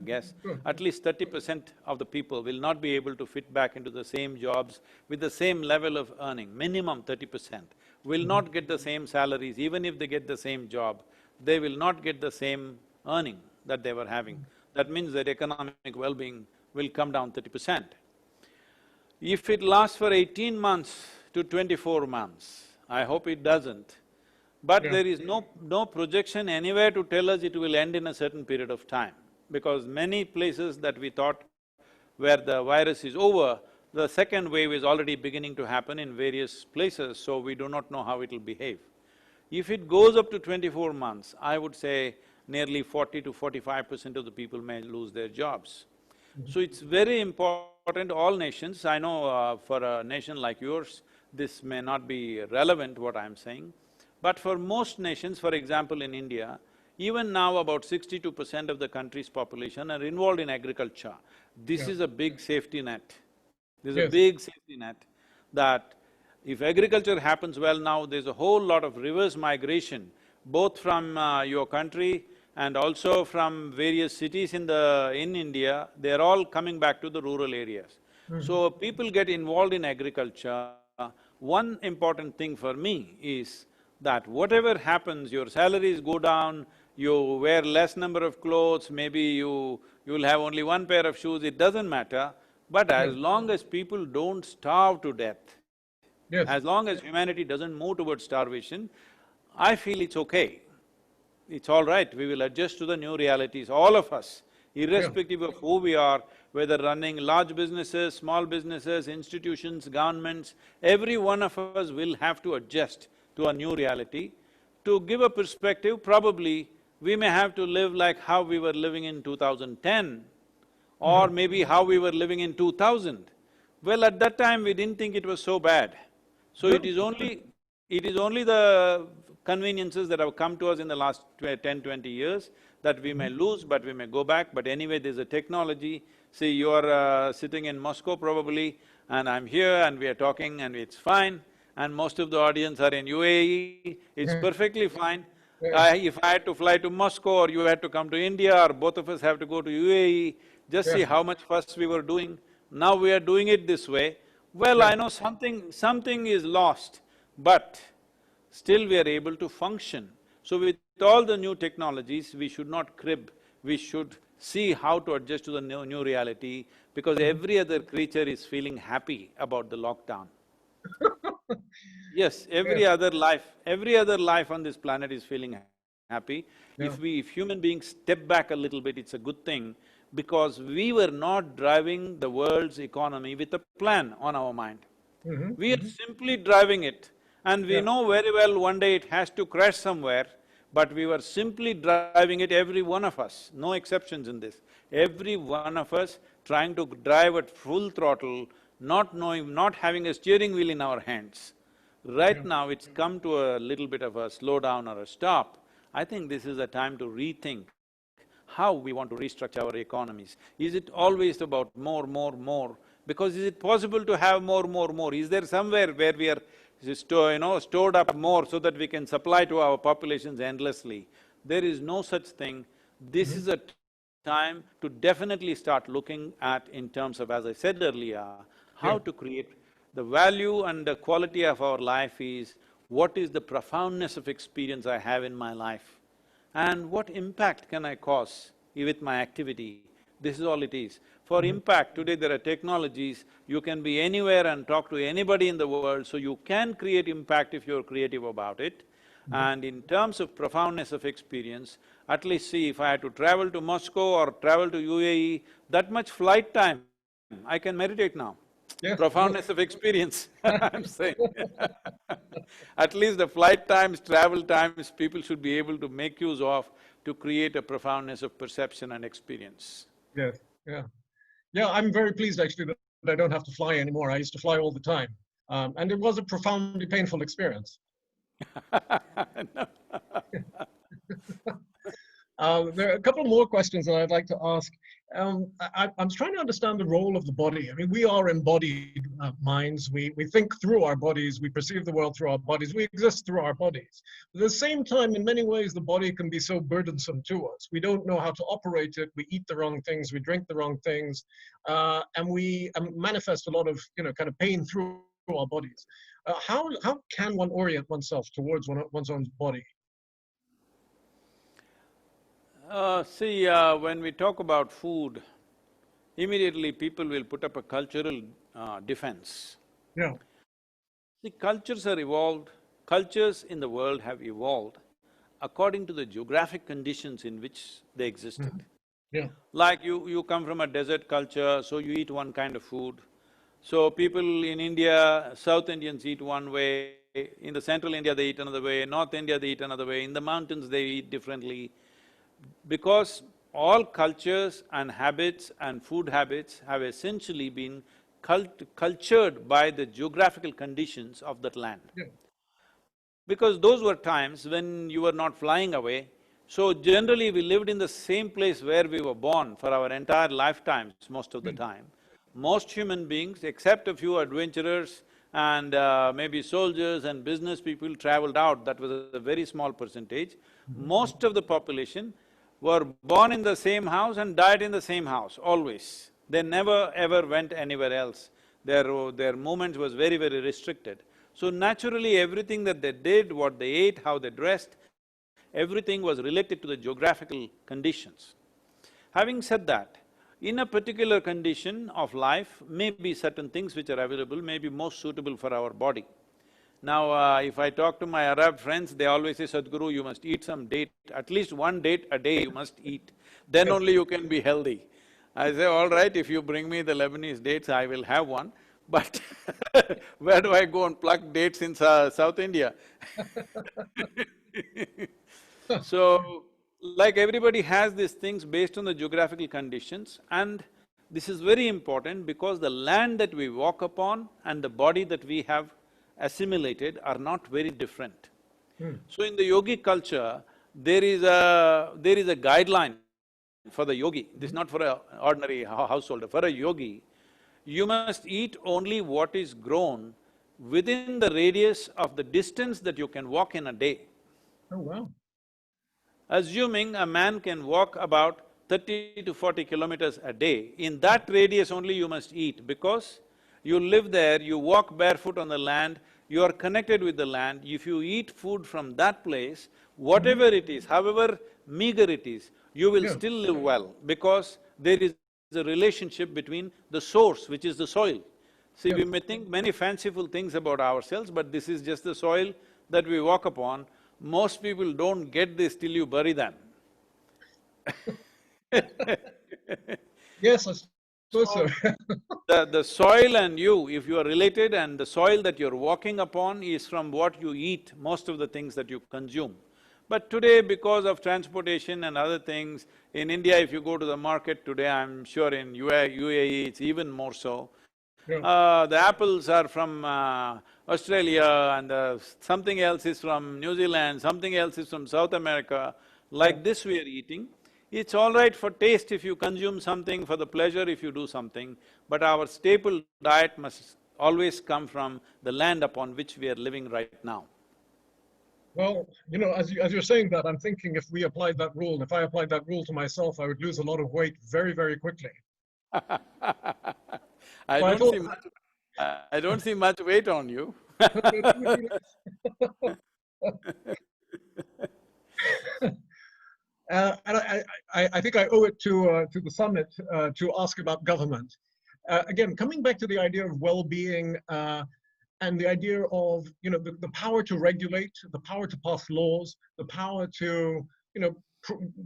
guess. Sure. At least 30% of the people will not be able to fit back into the same jobs with the same level of earning, minimum 30% will not get the same salaries. Even if they get the same job, they will not get the same earning that they were having. That means that economic well-being will come down 30%. If it lasts for 18 months to 24 months, I hope it doesn't, but Yeah. there is no projection anywhere to tell us it will end in a certain period of time, because many places that we thought where the virus is over, the second wave is already beginning to happen in various places, so we do not know how it'll behave. If it goes up to 24 months, I would say nearly 40 to 45% of the people may lose their jobs. So it's very important, all nations, I know for a nation like yours, this may not be relevant, what I'm saying, but for most nations, for example in India, even now about 62% of the country's population are involved in agriculture. This Yeah. is a big safety net. There's a Yes. big safety net that if agriculture happens well now, there's a whole lot of reverse migration, both from your country and also from various cities in India, they're all coming back to the rural areas. Mhm. So people get involved in agriculture. One important thing for me is that whatever happens, your salaries go down, you wear less number of clothes, maybe you'll have only one pair of shoes, it doesn't matter. But Yeah. as long as people don't starve to death, as Yes. long as humanity doesn't move towards starvation, I feel it's okay. It's all right, we will adjust to the new realities, all of us, Yeah. irrespective of who we are, whether running large businesses, small businesses, institutions, governments, every one of us will have to adjust to a new reality. To give a perspective, probably we may have to live like how we were living in 2010, or Hmm. maybe how we were living in 2000. Well, at that time, we didn't think it was so bad. So Good. it is only the conveniences that have come to us in the last 10, 20 years that we may Mhm. lose, but we may go back. But anyway, there's a technology. See, you are sitting in Moscow probably, and I'm here and we are talking and it's fine. And most of the audience are in UAE, it's Yeah. perfectly fine. Yeah. If I had to fly to Moscow or you had to come to India or both of us have to go to UAE, just Yeah. see how much fuss we were doing. Now we are doing it this way. Well, Yeah. I know something is lost, but still we are able to function. So with all the new technologies, we should not crib, we should see how to adjust to the new reality, because Mhm. every other creature is feeling happy about the lockdown. Yes, Yes. every other life on this planet is feeling happy. If Yeah. human beings step back a little bit, it's a good thing, because we were not driving the world's economy with a plan on our mind. Hmm. We are Hmm. simply driving it, and we Yeah. know very well one day it has to crash somewhere, but we were simply driving it, every one of us, no exceptions in this. Every one of us trying to drive at full throttle, not knowing, not having a steering wheel in our hands. Right Yeah. now, it's come to a little bit of a slowdown or a stop. I think this is a time to rethink how we want to restructure our economies. Is it always about more, more, more? Because is it possible to have more, more, more? Is there somewhere where we are stored up more so that we can supply to our populations endlessly? There is no such thing. This Hmm. is a time to definitely start looking at, in terms of, as I said earlier, how to Yeah. create the value and the quality of our life is, what is the profoundness of experience I have in my life? And what impact can I cause with my activity? This is all it is. For Hmm. impact, today there are technologies, you can be anywhere and talk to anybody in the world, so you can create impact if you're creative about it. Hmm. And in terms of profoundness of experience, at least see, if I had to travel to Moscow or travel to UAE, that much flight time, I can meditate now. Yes. Profoundness Yes. of experience, I'm saying. At least the flight times, travel times, people should be able to make use of to create a profoundness of perception and experience. Yes. Yeah. Yeah. I'm very pleased actually that I don't have to fly anymore. I used to fly all the time, and it was a profoundly painful experience. There are a couple more questions that I'd like to ask. I'm trying to understand the role of the body. I mean, we are embodied minds. We think through our bodies. We perceive the world through our bodies. We exist through our bodies. But at the same time, in many ways, the body can be so burdensome to us. We don't know how to operate it. We eat the wrong things. We drink the wrong things, and we manifest a lot of kind of pain through our bodies. How can one orient oneself towards one's own body? See, when we talk about food, immediately people will put up a cultural defense. Yeah. See, cultures are evolved, cultures in the world have evolved according to the geographic conditions in which they existed. Mhm. Yeah. Like you come from a desert culture, so you eat one kind of food. So people in India, South Indians eat one way, in the central India they eat another way, North India they eat another way, in the mountains they eat differently. Because all cultures and habits and food habits have essentially been cultured by the geographical conditions of that land. Yeah. Because those were times when you were not flying away, so generally we lived in the same place where we were born for our entire lifetimes most of the Mm. time. Most human beings, except a few adventurers and maybe soldiers and business people traveled out, that was a very small percentage. Mhm. Most of the population were born in the same house and died in the same house, always. They never ever went anywhere else. Their movements was very, very restricted. So naturally, everything that they did, what they ate, how they dressed, everything was related to the geographical conditions. Having said that, In a particular condition of life, maybe certain things which are available may be most suitable for our body. Now, if I talk to my Arab friends, they always say, Sadhguru, you must eat some date, at least one date a day you must eat, then only you can be healthy. I say, all right, if you bring me the Lebanese dates, I will have one, but where do I go and pluck dates in South India? So, like everybody has these things based on the geographical conditions, and this is very important because the land that we walk upon and the body that we have assimilated are not very different. Hmm. So in the yogic culture, there is a guideline for the yogi. This is not for an ordinary householder. For a yogi, you must eat only what is grown within the radius of the distance that you can walk in a day. Oh, wow. Assuming a man can walk about 30 to 40 kilometers a day, in that radius only you must eat because you live there, you walk barefoot on the land, you are connected with the land. If you eat food from that place, whatever it is, however meager it is, you will Yeah. still live well because there is a relationship between the source, which is the soil. See, Yeah. we may think many fanciful things about ourselves, but this is just the soil that we walk upon. Most people don't get this till you bury them. Yes, I suppose so. So, the soil and you, if you are related and the soil that you're walking upon is from what you eat, most of the things that you consume. But today, because of transportation and other things, in India, if you go to the market today, I'm sure in UAE it's even more so. Yeah. The apples are from Australia and something else is from New Zealand, something else is from South America. Like this we are eating. It's all right for taste if you consume something, for the pleasure if you do something, but our staple diet must always come from the land upon which we are living right now. Well, as you're saying that, I'm thinking if we applied that rule, if I applied that rule to myself, I would lose a lot of weight very, very quickly. I So I don't thought, see much… I don't see much weight on you. maybe it would be and I think I owe it to the summit to ask about government. Again, coming back to the idea of well-being and the idea of the power to regulate, the power to pass laws, the power to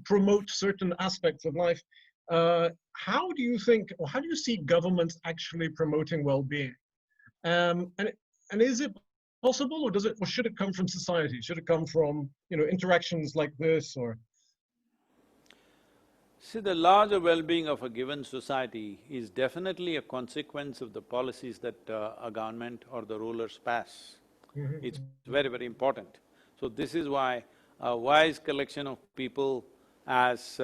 promote certain aspects of life. How do you think, or how do you see governments actually promoting well-being? And is it possible, or should it come from society? Should it come from interactions like this, or? See, the larger well-being of a given society is definitely a consequence of the policies that a government or the rulers pass. It's Mhm. very, very important. So this is why a wise collection of people as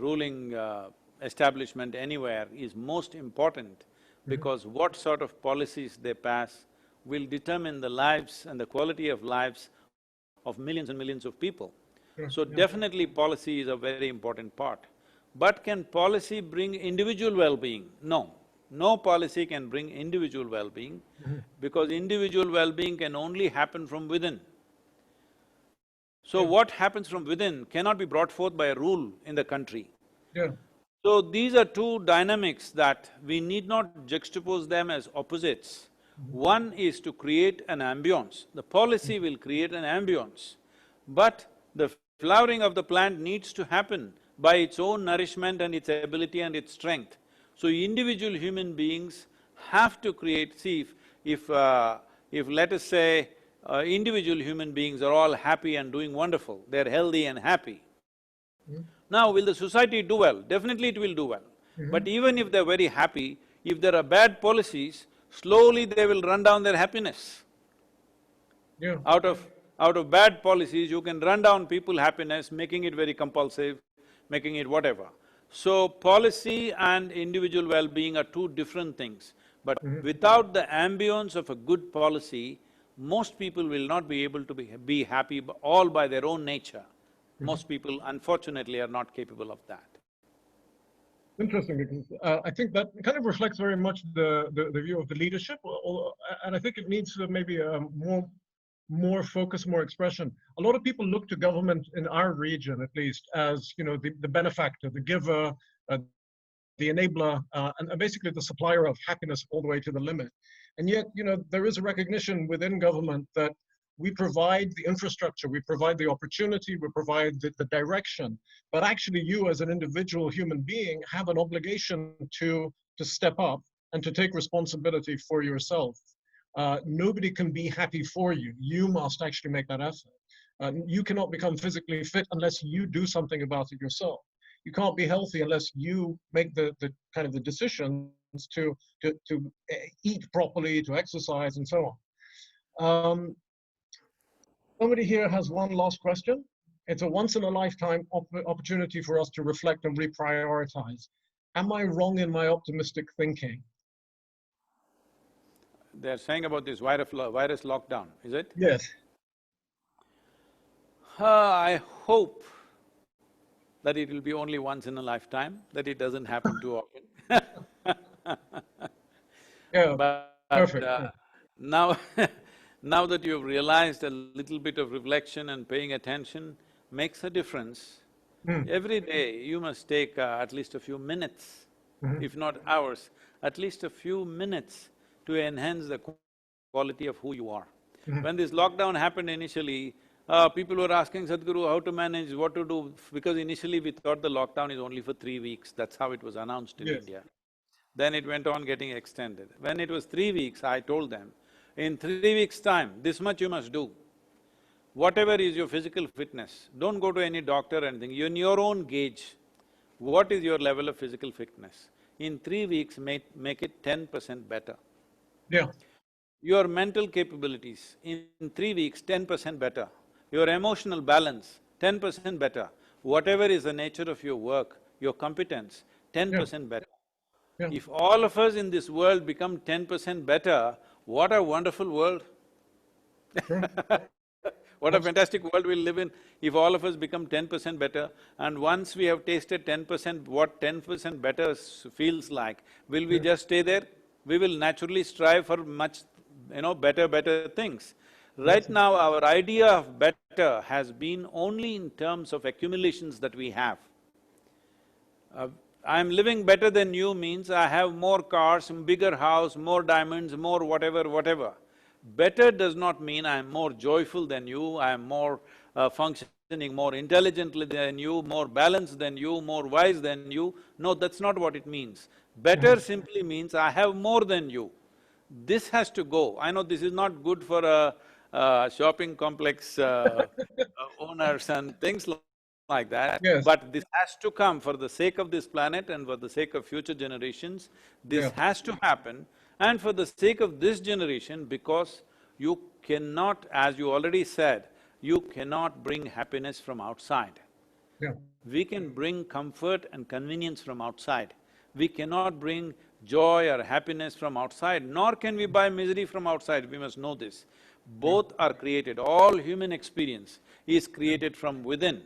ruling establishment anywhere is most important, Mhm. because what sort of policies they pass will determine the lives and the quality of lives of millions and millions of people. Sure, So yeah. definitely policy is a very important part. But can policy bring individual well-being? No. No policy can bring individual well-being, Mhm. because individual well-being can only happen from within. So Yeah, what happens from within cannot be brought forth by a rule in the country. yeah. So these are two dynamics that we need not juxtapose them as opposites. Mhm. One is to create an ambience. The policy will create an ambience, but the flowering of the plant needs to happen by its own nourishment and its ability and its strength. So individual human beings have to create… See, if let us say, individual human beings are all happy and doing wonderful, they're healthy and happy. Mhm. Now, will the society do well? Definitely it will do well. But Mhm. even if they're very happy, if there are bad policies, slowly they will run down their happiness. Yeah. Out of bad policies, you can run down people's happiness, making it very compulsive, making it whatever. So, policy and individual well-being are two different things. But Mhm. without the ambience of a good policy, most people will not be able to be happy all by their own nature. Mhm. Most people, unfortunately, are not capable of that. Interesting, because I think that kind of reflects very much the view of the leadership, and I think it needs maybe more focus, more expression. A lot of people look to government in our region, at least, as the benefactor, the giver, the the enabler, and basically the supplier of happiness all the way to the limit. And yet, there is a recognition within government that we provide the infrastructure, we provide the opportunity, we provide the direction, but actually you as an individual human being have an obligation to step up and to take responsibility for yourself. Nobody can be happy for you. You must actually make that effort. You cannot become physically fit unless you do something about it yourself. You can't be healthy unless you make the kind of the decisions to eat properly, to exercise, and so on. Somebody here has one last question. It's a once in a lifetime opportunity for us to reflect and reprioritize. Am I wrong in my optimistic thinking? They're saying about this virus lockdown, is it? Yes. I hope that it will be only once in a lifetime, that it doesn't happen too often. Yeah, But perfect. Yeah. now now that you've realized a little bit of reflection and paying attention makes a difference, Mm. every day you must take at least a few minutes, Mhm. if not hours, at least a few minutes to enhance the quality of who you are. Mhm. When this lockdown happened initially, people were asking Sadhguru how to manage, what to do, because initially we thought the lockdown is only for 3 weeks, that's how it was announced in Yes. India. Then it went on getting extended. When it was 3 weeks, I told them, in 3 weeks' time, this much you must do. Whatever is your physical fitness, don't go to any doctor or anything, in your own gauge, what is your level of physical fitness? In 3 weeks, make it 10% better. Yeah. Your mental capabilities, in 3 weeks, 10% better. Your emotional balance, 10% better. Whatever is the nature of your work, your competence, Yeah. 10% better. Yeah. If all of us in this world become 10% better, what a wonderful world! Sure. What a Abs- fantastic world we'll live in if all of us become 10% better. And once we have tasted 10%, what 10% better feels like, will we yeah. just stay there? We will naturally strive for much, better things. Right Yes. now, our idea of better has been only in terms of accumulations that we have. Uh, I'm living better than you means I have more cars, bigger house, more diamonds, more whatever. Better does not mean I'm more joyful than you, I'm more functioning more intelligently than you, more balanced than you, more wise than you. No, that's not what it means. Better Mhm. simply means I have more than you. This has to go. I know this is not good for a shopping complex owners and things like that, Yes. but this has to come for the sake of this planet and for the sake of future generations. This Yeah. has to happen, and for the sake of this generation, because you cannot, as you already said, you cannot bring happiness from outside. Yeah. We can bring comfort and convenience from outside. We cannot bring joy or happiness from outside, nor can we buy misery from outside, we must know this. Yeah. Both are created, all human experience is created from within.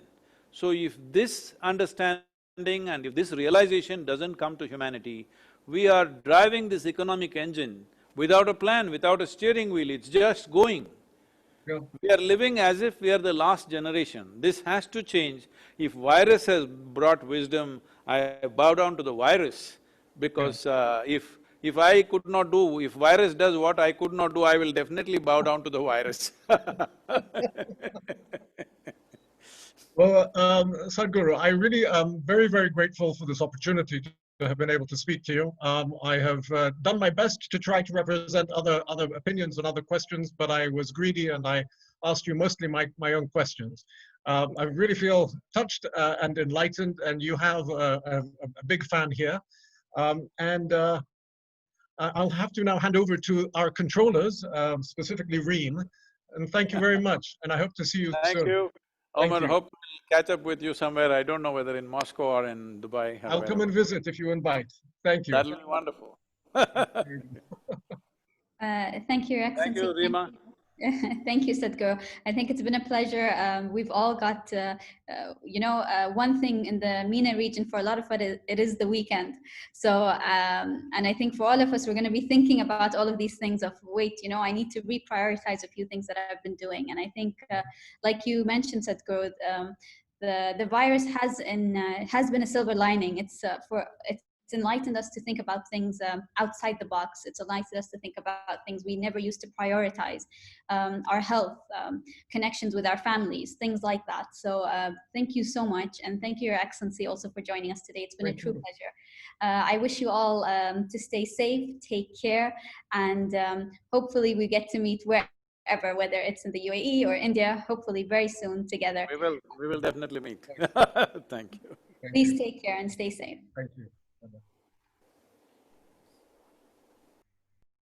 So if this understanding and if this realization doesn't come to humanity, we are driving this economic engine without a plan, without a steering wheel, it's just going. Yeah. We are living as if we are the last generation. This has to change. If virus has brought wisdom, I bow down to the virus, Yeah. because if I could not do… if virus does what I could not do, I will definitely bow down to the virus. Well, Sadhguru, I really am very, very grateful for this opportunity to have been able to speak to you. I have done my best to try to represent other opinions and other questions, but I was greedy and I asked you mostly my own questions. I really feel touched and enlightened, and you have a big fan here. And I'll have to now hand over to our controllers, specifically Reem, and thank you very much, and I hope to see you Thank soon. you. Thank Omar, you. hope we'll catch up with you somewhere, I don't know whether in Moscow or in Dubai or I'll come wherever. and visit if you invite. Thank you. That'll be wonderful. Thank you, Your Thank Excellency. you, Rima. Thank you, Sadhguru. I think it's been a pleasure. We've all got, one thing in the MENA region for a lot of it is the weekend. So, and I think for all of us, we're going to be thinking about all of these things of, wait, I need to reprioritize a few things that I've been doing. And I think, like you mentioned, Sadhguru, the virus has been a silver lining. It's It's enlightened us to think about things outside the box. It's enlightened us to think about things we never used to prioritize, our health, connections with our families, things like that. So thank you so much, and thank you, Your Excellency, also for joining us today. It's been a Thank true you. pleasure. I wish you all to stay safe, take care, and hopefully we get to meet wherever, whether it's in the UAE or India, hopefully very soon together. We will definitely meet. Thank you. Thank Please you. take care and stay safe. Thank you.